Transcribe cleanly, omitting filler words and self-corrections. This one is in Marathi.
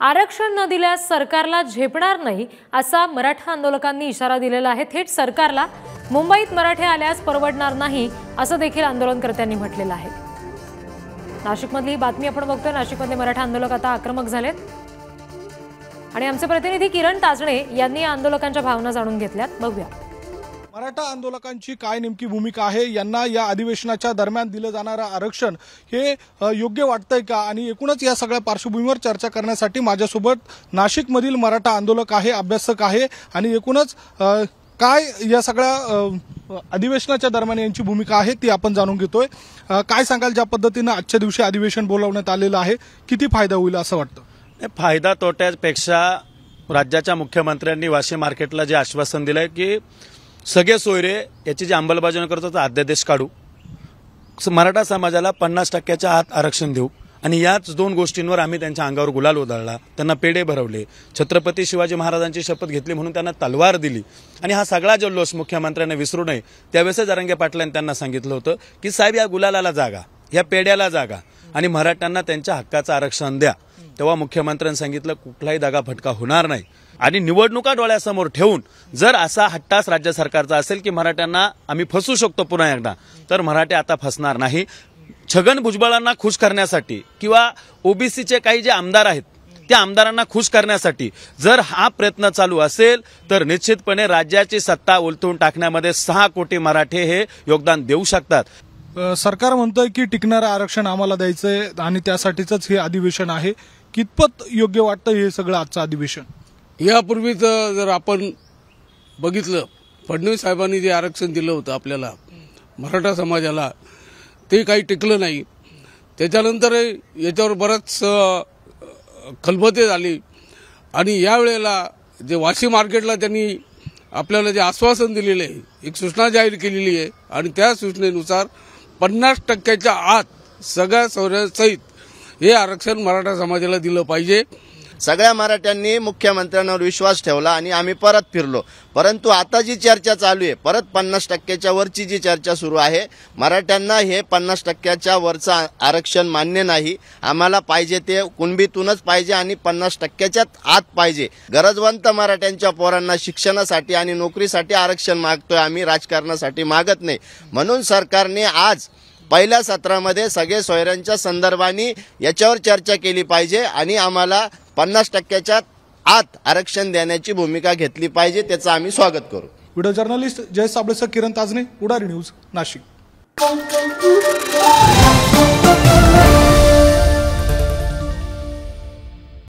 आरक्षण न दिल्यास सरकारला झेपणार नाही असा मराठा आंदोलकांनी इशारा दिलेला आहे। थेट सरकारला मुंबईत मराठे आल्यास परवडणार नाही असं देखील आंदोलनकर्त्यांनी म्हटलेलं आहे। नाशिकमधली बातमी आपण बघतोय। नाशिकमधले मराठा आंदोलक आता आक्रमक झालेत आणि आमचे प्रतिनिधी किरण ताजणे यांनी आंदोलकांच्या भावना जाणून घेतल्यात। बघूया मराठा आंदोलकांची काय नेमकी भूमिका आहे, यांना या अधिवेशनाच्या दरम्यान दिलं जाणारं आरक्षण हे योग्य वाटतंय का, आणि एकूणच या सगळ्या पार्श्वभूमीवर चर्चा करण्यासाठी माझ्यासोबत नाशिकमधील मराठा आंदोलक आहे, अभ्यासक आहे आणि एकूणच काय या सगळ्या अधिवेशनाच्या दरम्यान यांची भूमिका आहे ती आपण जाणून घेतोय। काय सांगाल, ज्या पद्धतीने आजच्या दिवशी अधिवेशन बोलावण्यात आलेलं आहे, किती फायदा होईल असं वाटतं? फायदा तोट्यापेक्षा राज्याच्या मुख्यमंत्र्यांनी वाशी मार्केटला जे आश्वासन दिलंय की सगळे सोयरे याची जी अंमलबजावणी करतो तर अध्यादेश काढू, मराठा समाजाला 50% आत आरक्षण देऊ, आणि याच दोन गोष्टींवर आम्ही त्यांच्या अंगावर गुलाल उधळला, त्यांना पेढे भरवले, छत्रपती शिवाजी महाराजांची शपथ घेतली म्हणून त्यांना तलवार दिली, आणि हा सगळा जल्लोष मुख्यमंत्र्यांनी विसरू नये। त्यावेळेस जरांगे पाटलांनी त्यांना सांगितलं होतं की साहेब या गुलालाला जागा, या पेढ्याला जागा, आणि मराठ्यांना त्यांच्या हक्काचं आरक्षण द्या। तेव्हा मुख्यमंत्र्यांनी सांगितलं कुठलाही दगा फटका होणार नाही, आणि निवडणुका डोळ्यासमोर ठेवून जर असा हट्टास राज्य सरकारचा असेल की मराठ्यांना आम्ही फसवू शकतो पुन्हा एकदा, तर मराठे आता फसणार नाही। छगन भुजबळांना खुश करण्यासाठी किंवा ओबीसीचे काही जे आमदार आहेत त्या आमदारांना खुश करण्यासाठी जर हा प्रयत्न चालू असेल तर निश्चितपणे राज्याची सत्ता उलटून टाकण्यामध्ये 6 कोटी मराठे हे योगदान देऊ शकतात। सरकार म्हणतंय की टिकणारं आरक्षण आम्हाला द्यायचंय आणि त्यासाठीच हे अधिवेशन आहे, कितपत योग्य वाटतं हे सगळं आजचं अधिवेशन? यापूर्वीच जर आपण बघितलं, फडणवीस साहेबांनी जे आरक्षण दिलं होतं आपल्याला मराठा समाजाला, ते काही टिकलं नाही। त्याच्यानंतर याच्यावर बरंच खलबते झाली, आणि यावेळेला जे वाशी मार्केटला त्यांनी आपल्याला जे आश्वासन दिलेलं आहे, एक सूचना जाहीर केलेली आहे, आणि त्या सूचनेनुसार 50% आत सगळ्या सोयऱ्यांसहित हे आरक्षण मराठा समाजाला दिलं पाहिजे। सगळ्या मराठ्यांनी मुख्यमंत्र्यांवर विश्वास ठेवला आणि आम्ही परत फिरलो, परंतु आता जी चर्चा चालू आहे, परत 50% वरची जी चर्चा सुरू आहे, मराठ्यांना हे 50% वरचं आरक्षण मान्य नाही। आम्हाला पाहिजे ते कुणबीतूनच पाहिजे आणि 50% आत पाहिजे। गरजवंत मराठ्यांच्या पोरांना शिक्षणासाठी आणि नोकरीसाठी आरक्षण मागतोय आम्ही, राजकारणासाठी मागत नाही। म्हणून सरकारने आज पहिल्या सत्रामध्ये सगळे सोयऱ्यांच्या संदर्भाने याच्यावर चर्चा केली पाहिजे आणि आम्हाला 50% आत आरक्षण देण्याची भूमिका घेतली पाहिजे, त्याचं आम्ही स्वागत करू। व्हिडिओ जर्नलिस्ट जय साबळेसह किरण ताजणे, उडारी न्यूज, नाशिक।